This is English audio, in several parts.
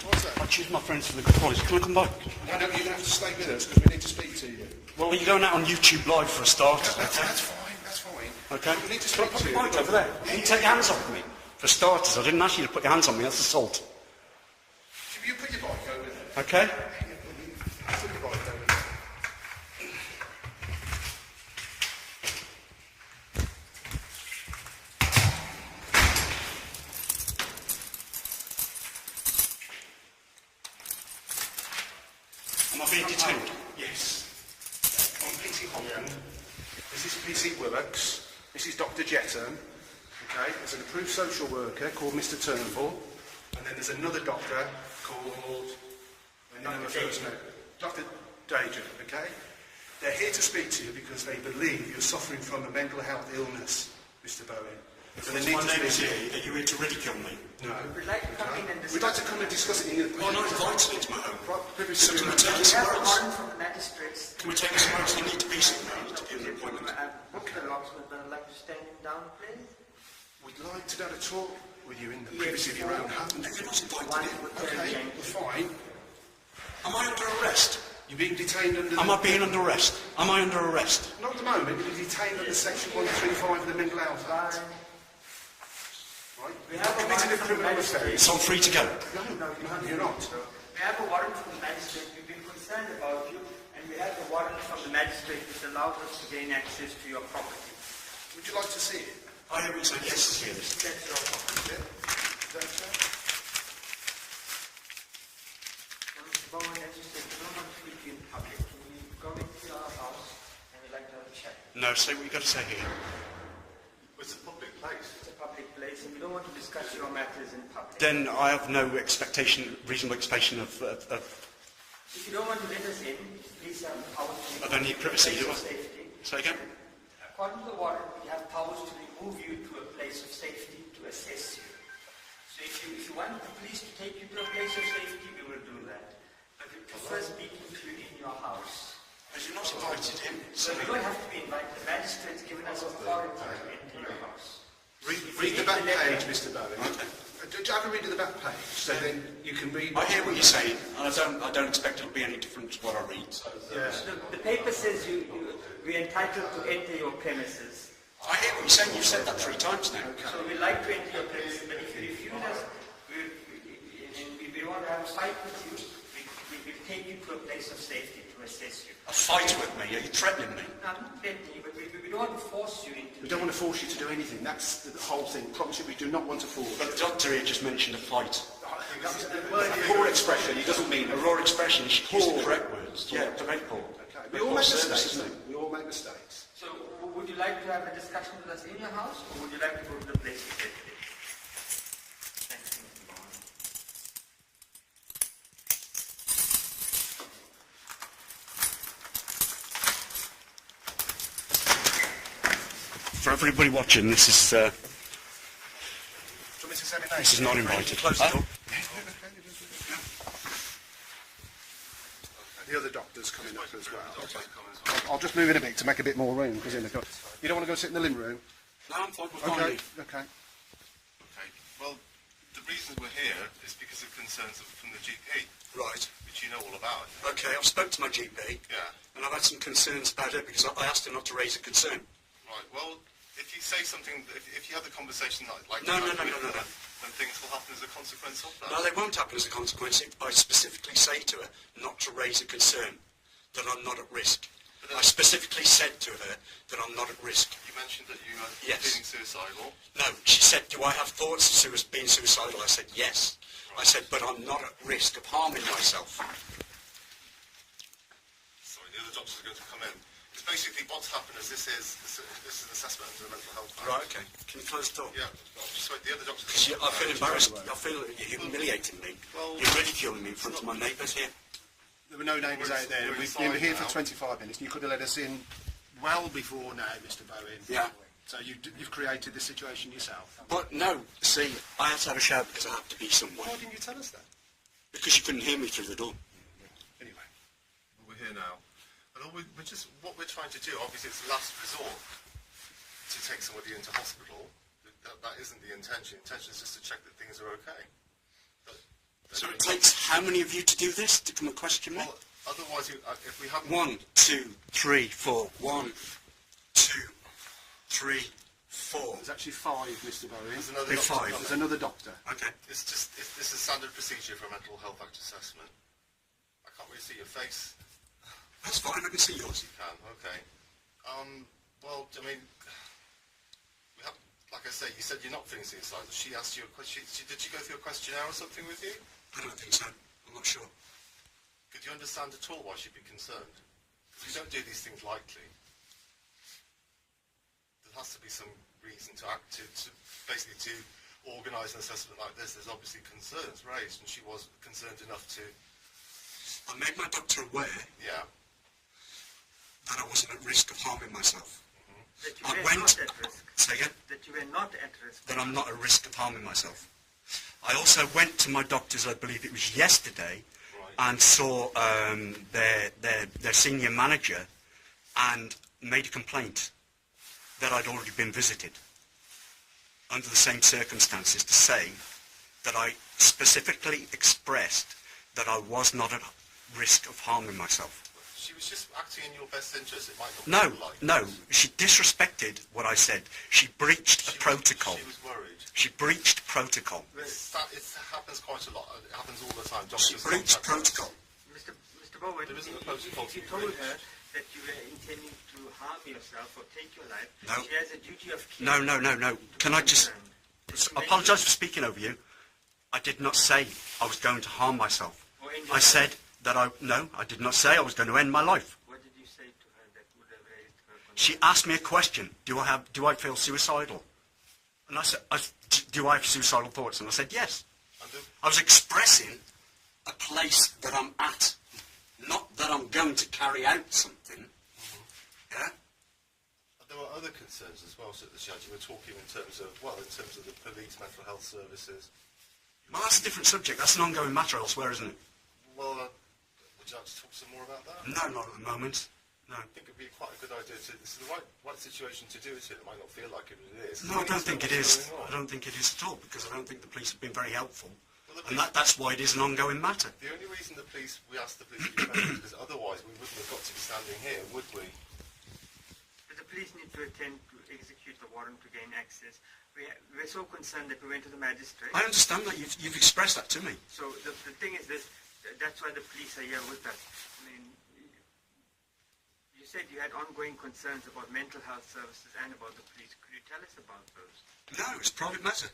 What's that? I choose my friends for the good quality. Can I come back? No, you're going to have to stay with us because we need to speak to you. Well, you're going out on YouTube Live for a start. That's fine. Okay. We need to Can I speak put to the you. mic over there? You take your hands off me. For starters, I didn't ask you to put your hands on me. That's assault. You put your bike over there. Okay? Put your bike over there. Am I being detained? Yes. I'm PC Hopkins. This is PC Willocks. This is Dr. Jetton. Okay, there's an approved social worker called Mr. Turnbull, and then there's another doctor called Dr. Dager. Okay, they're here to speak to you because they believe you're suffering from a mental health illness, Mr. Bowen. So they need My to name is speak here. to Are you here to ridicule me? you. No. We'd like to come in and We'd like to come and discuss it in your Well, I'm not invited into my home. privacy. So can we take We us have somewhere a else? warrant from the magistrates. Can we take us somewhere else? I need to be somewhere. I need to be in an appointment. Book the locksmith, but I'd like to stand him down, please. We'd like to be able to talk with you in the privacy of your own home. You're not invited One in. would Okay, well, fine. Am I under arrest? You're being detained under... Am I being under arrest? Am I under arrest? Not at the moment, you're detained under Section 135 of the Mental Health Act. Right? We have a Committed a warrant from the criminal magistrate. offence. So I'm free to go. No, you're not. We have a warrant from the magistrate. We've been concerned about you, and we have a warrant from the magistrate which allows us to gain access to your property. Would you like to see it? I hear what you're saying. Yes, it's here. That's your property. Yeah? Is that so? Now, Mr. Bowen, as you said, we don't want to speak to you in public. Can we go into your house and we'd like to have a chat? No, say what you've got to say here. It's a public place. It's a public place, and we don't want to discuss your matters in public. Then I have no reasonable expectation of If you don't want to let us in, please have powers to Of any privacy, do I? safety. Say again? According to the warrant, we have powers to remove you to a place of safety to assess you. So if you want the police to take you to a place of safety, we will do that. But we prefer speaking to you in your house. But you're not invited in. So we don't have to be invited. The magistrate's given us authority to enter your house. Read the back page, Mr. Bowen. Okay. Do you have a read of the back page so then you can read... I hear what you're saying, and I don't expect it'll be any different to what I read. So. Yeah. The paper says we're entitled to enter your premises. I hear what you're saying. You've said that 3 times now. So we'd like to enter your premises, but if you refuse us, we want to have a fight with you. We'll take you to a place of safety to assess you. A fight with me? Are you threatening me? Not threatening you, but we don't want to force you into We don't want to force you to do anything. That's the whole thing. Promise you, we do not want to force But you. the doctor here just mentioned a fight. That's a poor expression. He doesn't mean A it. raw expression. You should use the correct words. Yeah, very poor. Okay. We all make mistakes, mate. We all make mistakes. So would you like to have a discussion with us in your house, or would you like to go to the place of safety? Thank you, Mr. Bowen. For everybody watching, this is Do you want me to say my name? this is not invited. Close the door. The other doctor's coming up as well. I'll just move it a bit to make a bit more room. Because you don't want to go sit in the living room? No, I'm fine. We're Okay. fine. Okay. Okay. Well, the reason we're here is because of concerns from the GP, Right. which you know all about. Okay, I've spoke to my GP, Yeah. and I've had some concerns about it because I asked her not to raise a concern. Right. Well, if you say something, if you have the conversation like No, that, no, no, no, no, no. then things will happen as a consequence of that. No, they won't happen as a consequence if I specifically say to her not to raise a concern, that I'm not at risk. I specifically said to her that I'm not at risk. You mentioned that you are Yes. feeling suicidal. No, she said, do I have thoughts of being suicidal? I said, yes. I said, but I'm not at risk of harming myself. Sorry, the other doctors are going to come in. It's basically what's happened is this is an assessment under the Mental Health Act. Right, okay. Can you close the door? Yeah. Just wait, the other doctors. Because I feel embarrassed. I feel that you're humiliating me. Well, You're ridiculing me in front of my neighbours here. There were no neighbours out there. we're We inside were here for now. 25 minutes. You could have let us in well before now, Mr. Bowen. Yeah. So you've created this situation yourself. But no, see, I had to have a shower because I had to be somewhere. Why didn't you tell us that? Because you couldn't hear me through the door. Anyway. We're here now. And what we're trying to do, obviously it's last resort to take somebody into hospital. That isn't the intention. The intention is just to check that things are okay. Sorry? It takes how many of you to do this, to come and question me? Well, otherwise, if we haven't... 1, 2, 3, 4. 1, 2, 3, 4. There's actually 5, Mr. Bowen. There's another There's doctor 5. coming. There's another doctor. Okay. It's just, this is standard procedure for a mental health act assessment. I can't really see your face. That's fine, I can see yours. You can, okay. Well, I mean, we have, like I say, you said you're not feeling suicidal. She asked you a question. Did she go through a questionnaire or something with you? I don't think so. I'm not sure. Could you understand at all why she'd be concerned? Because you don't do these things lightly. There has to be some reason to act, to basically to organise an assessment like this. There's obviously concerns raised, and she was concerned enough to... I made my doctor aware Yeah. that I wasn't at risk of harming myself. That you I were went... not at risk. Say again? That you were not at risk. That I'm not at risk of harming myself. I also went to my doctors, I believe it was yesterday, and saw their senior manager and made a complaint that I'd already been visited under the same circumstances, to say that I specifically expressed that I was not at risk of harming myself. She was just acting in your best interest. It might not No, feel like no, this. she disrespected what I said. She breached a protocol. She was worried. She breached protocol. It happens quite a lot. It happens all the time. She Doctors breached contact us. protocol. Mr. Bowen, There isn't a protocol if to you be told breached. her that you were intending to harm yourself or take your life, No. she has a duty of care. No. Can I just... I apologise for speaking over you. I did not say I was going to harm myself. Or end your I life. said that No, I did not say I was going to end my life. What did you say to her that would have raised her concern? She asked me a question. Do I feel suicidal? And I said, do I have suicidal thoughts? And I said, yes. And I was expressing a place that I'm at, not that I'm going to carry out something. Yeah? there were other concerns as well, so that you were talking in terms of the police, mental health services. Well, that's a different subject. That's an ongoing matter elsewhere, isn't it? Well, would you like to talk some more about that? No, not at the moment. No. I think it'd be quite a good idea to... This is the right situation to do it in. It might not feel like it, but it is. No, I don't think it What's is. going on? I don't think it is at all, because I don't think the police have been very helpful. Well, the And police- that's why it is an ongoing matter. The only reason we asked the police to be present is because otherwise we wouldn't have got to be standing here, would we? But the police need to attend to execute the warrant to gain access. We're so concerned that we went to the magistrate. I understand that. You've expressed that to me. So the thing is this, that's why the police are here with us. I mean, you said you had ongoing concerns about mental health services and about the police. Could you tell us about those? No, it's a private matter.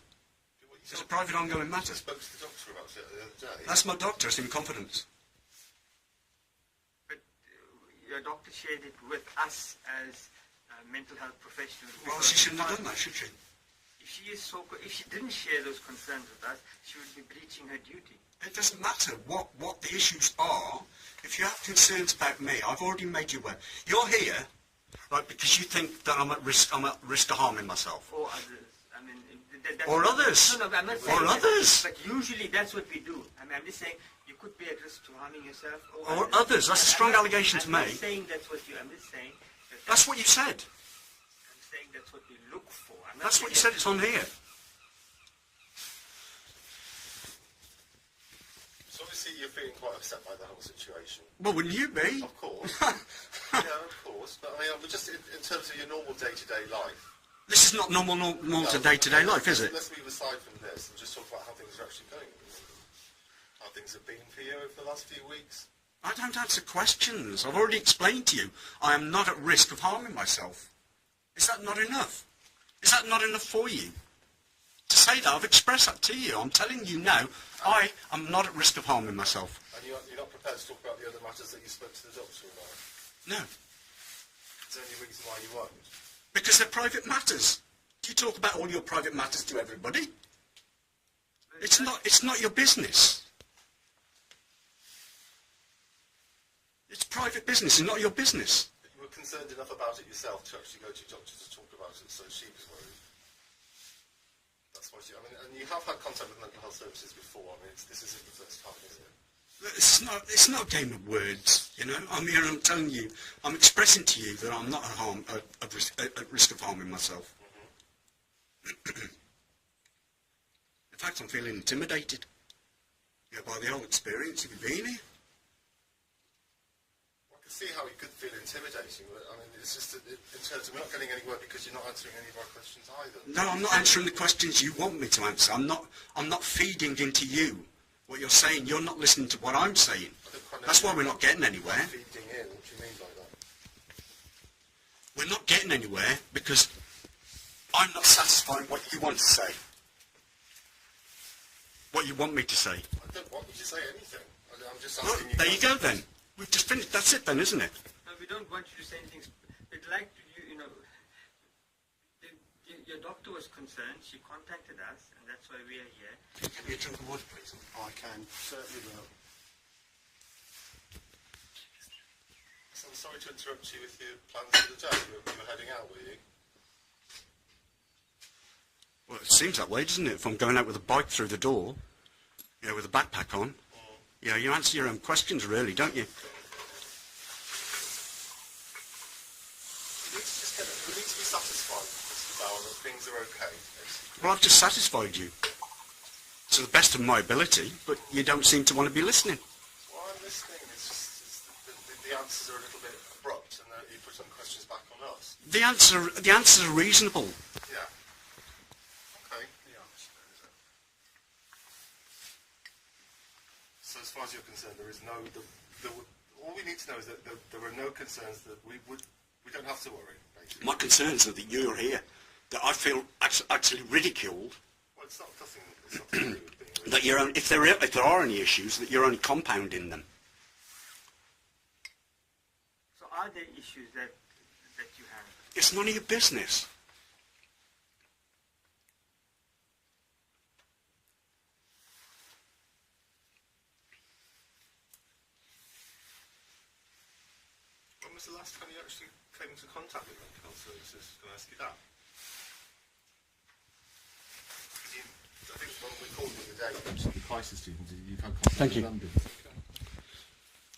What you It's a said- private ongoing I matter. spoke to the doctor about it the other day. That's my doctor. It's in confidence. But your doctor shared it with us as mental health professionals. Well, because she shouldn't have done that, should she? If she didn't share those concerns with us, she would be breaching her duty. It doesn't matter what the issues are. If you have concerns about me, I've already made you aware. You're here, right, because you think that I'm at risk of harming myself. Or others. I mean, that's Or others. No, I'm not Or saying that, others. But usually that's what we do. I mean, I'm just saying you could be at risk to harming yourself. Or others. That's a strong allegation to I'm make. not saying that's what you. I'm just saying. That's what you said. I'm saying that's what we look for. I'm not That's what you saying said. It's on here. So obviously you're feeling quite upset by the whole situation. Well, wouldn't you be? Of course. Yeah, of course. But I mean, but just in terms of your normal day-to-day life. This is not normal to day-to-day life, is it? Let's move aside from this and just talk about how things are actually going. How things have been for you over the last few weeks. I don't answer questions. I've already explained to you. I am not at risk of harming myself. Is that not enough? Is that not enough for you? To say that, I've expressed that to you. I'm telling you now, I am not at risk of harming myself. And you're not prepared to talk about the other matters that you spoke to the doctor about? No. Is there any reason why you won't? Because they're private matters. Do you talk about all your private matters to everybody? It's not your business. It's private business. It's not your business. But you were concerned enough about it yourself to actually go to your doctor to talk about it, so she was worried. That's why I mean, and you have had contact with mental health services before. I mean, this isn't the first time, is it? It's not a game of words, you know. I'm here and I'm telling you, I'm expressing to you that I'm not at risk of harming myself. In fact, I'm feeling intimidated. Yeah, by the old experience, have you been here? I can see how it could feel intimidating, but I mean, it's just that in terms of we're not getting anywhere because you're not answering any of our questions either. No, I'm not answering the questions you want me to answer. I'm not feeding into you what you're saying. You're not listening to what I'm saying. I don't quite know That's why what we're not getting anywhere. feeding in. What do you mean by that? We're not getting anywhere because I'm not satisfying what you want to say. What you want me to say. I don't want you to say anything. I'm just Well, asking you. there you go then. We've just finished. That's it then, isn't it? No, we don't want you to say anything. We'd like to, your doctor was concerned. She contacted us, and that's why we are here. Can you give me a drink of water, please? I can, certainly will. So I'm sorry to interrupt you with your plans for the day. You were heading out, were you? Well, it seems that way, doesn't it? If I'm going out with a bike through the door, with a backpack on, you answer your own questions, really, don't you? We need to be satisfied, Mr. Bauer, that things are okay, basically. Well, I've just satisfied you to the best of my ability, but you don't seem to want to be listening. Well, I'm listening. It's just the answers are a little bit abrupt, and you put some questions back on us. The answers are reasonable. Yeah. Okay. So as far as you're concerned, there is no. All we need to know is that there are no concerns that we don't have to worry. Basically. My concerns are that you're here, that I feel actually ridiculed, Well, it's not nothing. It's not to do with being. that you're if there are any issues, that you're only compounding them. So are there issues that you have? It's none of your business. When was the last time you actually came into contact with mental health services? Can I ask you that? I think when we called you the day, you mentioned the crisis team. You've had contact Thank with you. them before.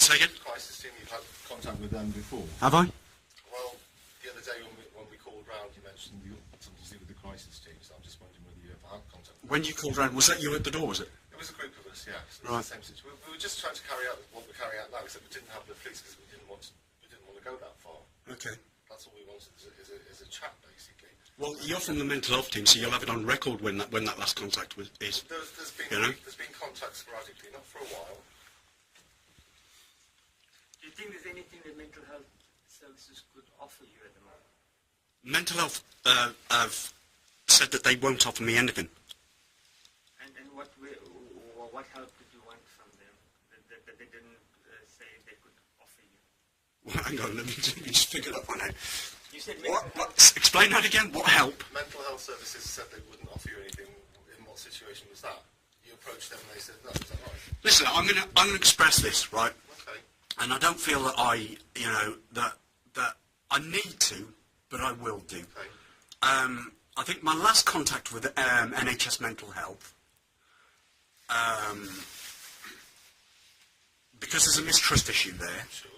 Say again? Crisis team, you've had contact with them before. Have I? Well, the other day when we called round, you mentioned you got something to do with the crisis team. So I'm just wondering whether you ever had contact. When you called round, was that you at the door, was it? It was a group of us, yeah. So Right. the same situation. We were just trying to carry out what we're carrying out now, except we didn't have the police because we didn't want to go that far. Okay. That's all we wanted is a chat, basically. Well, you're from the mental health team, so you'll have it on record when that last contact is. There's been You know? there's been contact sporadically, not for a while. Do you think there's anything that mental health services could offer you at the moment? Mental health have said that they won't offer me anything. And what help did you want from them that they didn't say they could offer you? Well, hang on, let me just figure that one out. You said What? Explain that again. What help? Mental health services said they wouldn't offer you anything. In what situation was that? You approached them and they said no. Is that right? Listen, I'm gonna express this, right? Okay. And I don't feel that that I need to, but I will do. Okay. I think my last contact with NHS Mental Health, because there's a mistrust issue there, Sure.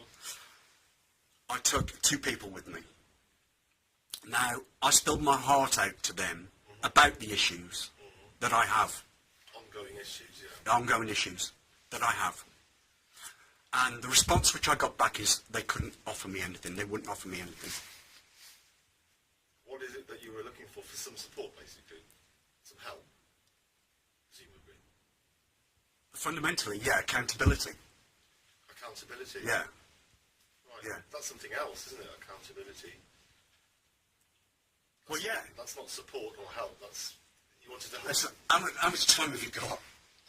I took 2 people with me. Now, I spilled my heart out to them about the issues that I have, Ongoing issues, yeah. the ongoing issues that I have. And the response which I got back is they couldn't offer me anything. They wouldn't offer me anything. What is it that you were looking for some support, basically? Some help? Presumably. Fundamentally, yeah, accountability. Accountability? Yeah. Right. Yeah. That's something else, isn't it? Accountability. Well, yeah. That's not support or help. That's... You wanted to... Listen, how much time have you got?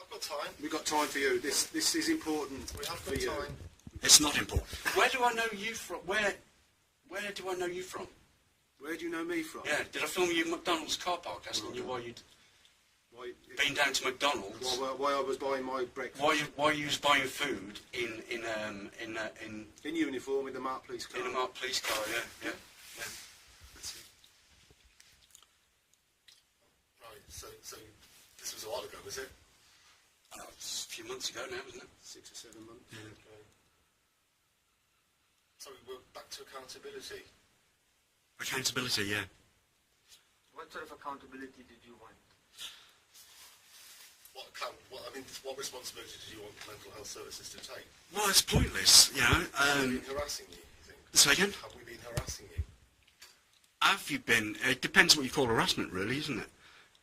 I've got time. We've got time for you. This is important We have for got you. time. It's not important. Where do I know you from? Where do I know you from? Where do you know me from? Yeah, did I film you in McDonald's car park asking you why you'd Why, been down to McDonald's? why I was buying my breakfast. Why you was buying food in In uniform with the Mark Police car. a marked police car? Yeah. That's it. Right. So this was a while ago, was it? It's a few months ago now, wasn't it? 6 or 7 months. Okay. So we're back to accountability. Accountability, yeah. What sort of accountability did you want? what responsibility do you want mental health services to take? Well, it's pointless, you know. Have we been harassing you think? Say again? Have we been harassing you? Have you been? It depends what you call harassment, really, isn't it?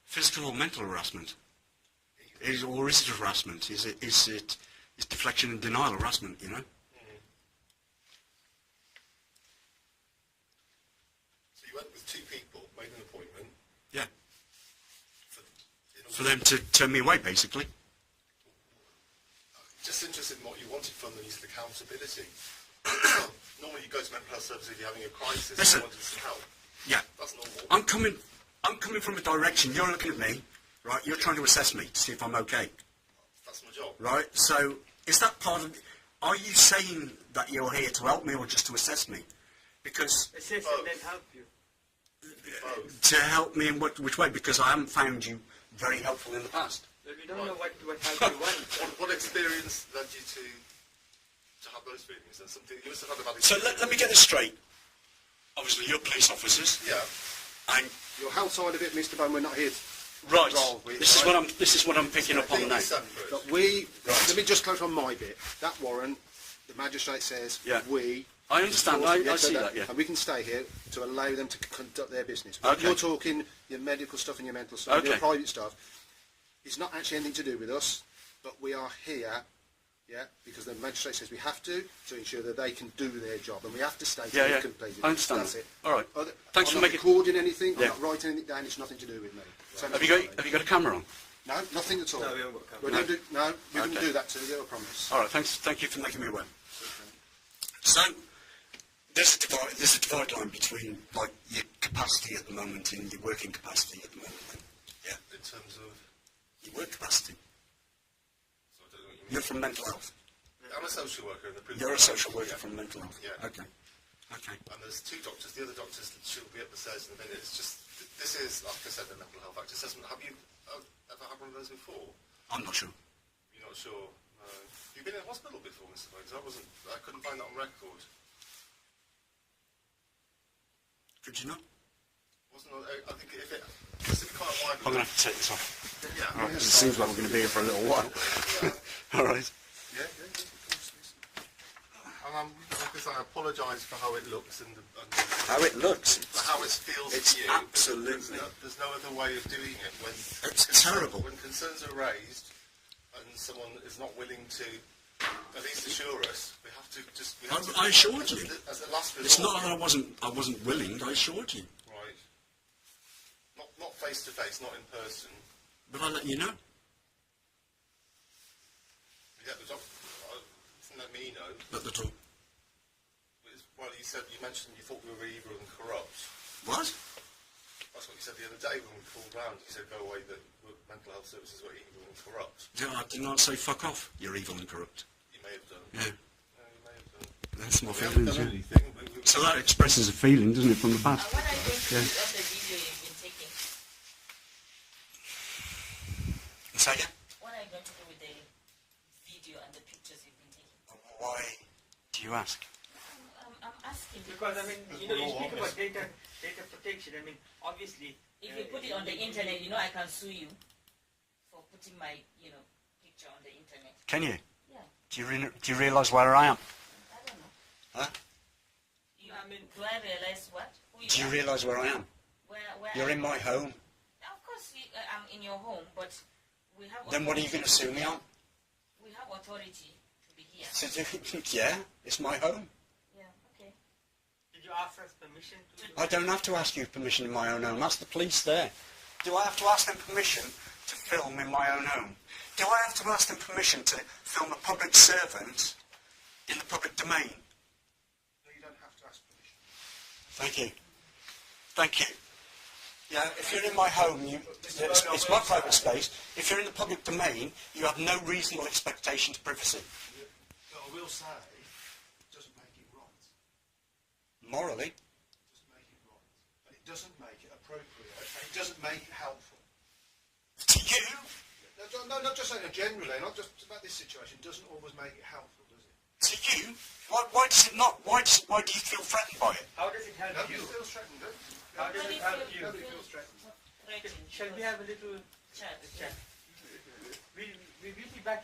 Physical or mental harassment? Or is it harassment? Is deflection and denial harassment, you know? So you went with two people, made an appointment. Yeah. In For them to turn me away, basically. Just interested in what you wanted from them is accountability. Normally you go to mental health services if you're having a crisis Listen. and you wanted some help. Yeah. That's normal. I'm coming from a direction. You're looking at me, right? You're trying to assess me to see if I'm okay, That's my job. right? So is that part of? Are you saying that you're here to help me or just to assess me? Because Assess Both. and then help you. Both. to help me in which way? Because I haven't found you very helpful in the past. Well, we don't know what help you want. What experience led you to have those feelings? And something you must have had about So let me get this straight. Obviously, you're police officers, Yeah. and Your health side of it, Mr. Bone, we're not here. right. Roll with, This is right? what I'm picking up on now. Separate. But let me just clarify my bit. That warrant, the magistrate says, Yeah. we... I understand. enforce- I so see that. Yeah. And we can stay here to allow them to conduct their business. Okay. You're talking your medical stuff and your mental stuff, Okay. your private stuff. It's not actually anything to do with us, but we are here, yeah, because the magistrate says we have to ensure that they can do their job, and we have to stay till Yeah, they've yeah. completed. I understand That's that. it. All right. Other- Thanks I'm for not making- recording anything. Yeah. I'm not writing anything down. It's nothing to do with me. So Have you got a camera on? No, nothing at all. No, we haven't got We camera. don't do, no, we Okay. wouldn't do that to you, I promise. All right. Thank you for making me aware. So there's a divide line between like your capacity at the moment and your working capacity at the moment. Then. Yeah. In terms of... Your work capacity. So I don't know what you mean. You're from mental health. I'm a social worker in the prison. You're a social worker Yeah. from mental health. Yeah. Okay. Okay. And there's two doctors. The other doctors she'll be at the stairs in a minute. It's just, this is, like I said, the Mental Health Act assessment. Have you ever had one of those before? I'm not sure. You're not sure? No. You've been in hospital before, Mr. Banks. I couldn't find that on record. Could you not? I think if it... It's quite a wide... I'm going to have to take this off. Yeah. All right, 'cause it seems like we're going to be here for a little while. All right. Yeah. And like I say, I apologise for how it looks and How it looks. how it feels It's to you. absolutely- There's no other way of doing it. When It's terrible. When concerns are raised and someone is not willing to at least assure us, we have to just... We have to, I assured you. As a last resort. It's not that I wasn't willing. I assured you. Right. Not face to face, not in person. But I let you know. Yeah, the doctor let me know. At the door. Well, you mentioned you thought we were evil and corrupt. What? That's what you said the other day when we called round. You said go away that mental health services were evil and corrupt. I did not say fuck off. You're evil and corrupt. You may have done. Yeah. No, you may have done. That's my We haven't feelings. done Yeah. anything. So that expresses a feeling, doesn't it, from the past? What are you going to do of the video you've been taking? Say again? What are you going to do with the video and the pictures you've been taking? Why do you ask? I'm asking Because, I mean, you know, you speak about data protection. I mean, obviously... if you put it on the internet, you know I can sue you for putting my, picture on the internet. Can you? Yeah, Do you realise where I am? I don't know. Huh? Do I realize what? Who you Do you are? realise where I am? Where You're in my home. Of course, I'm in your home, but we have. Then what are you going to sue me on? We have authority to be here. Yeah, it's my home. Yeah. Okay. Did you ask us permission to... I don't have to ask you permission in my own home. That's the police there. Do I have to ask them permission to film in my own home? Do I have to ask them permission to film a public servant in the public domain? No, you don't have to ask permission. Thank you. Thank you. Yeah, if you're in my home, it's my private space. If you're in the public domain, you have no reasonable expectation to privacy. But I will say, it doesn't make it right. Morally. It doesn't make it right. And it doesn't make it appropriate. And it doesn't make it helpful. To you? No, not just saying it generally, not just about this situation. It doesn't always make it helpful, does it? To you? Why does it not? Why do you feel threatened by it? How does it help Nobody you? feels threatened, do they? How does it help you? Nobody feels threatened. Threatened. Shall we have a little Chat. chat?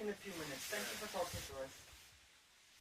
in a few minutes. Thank you for talking to us.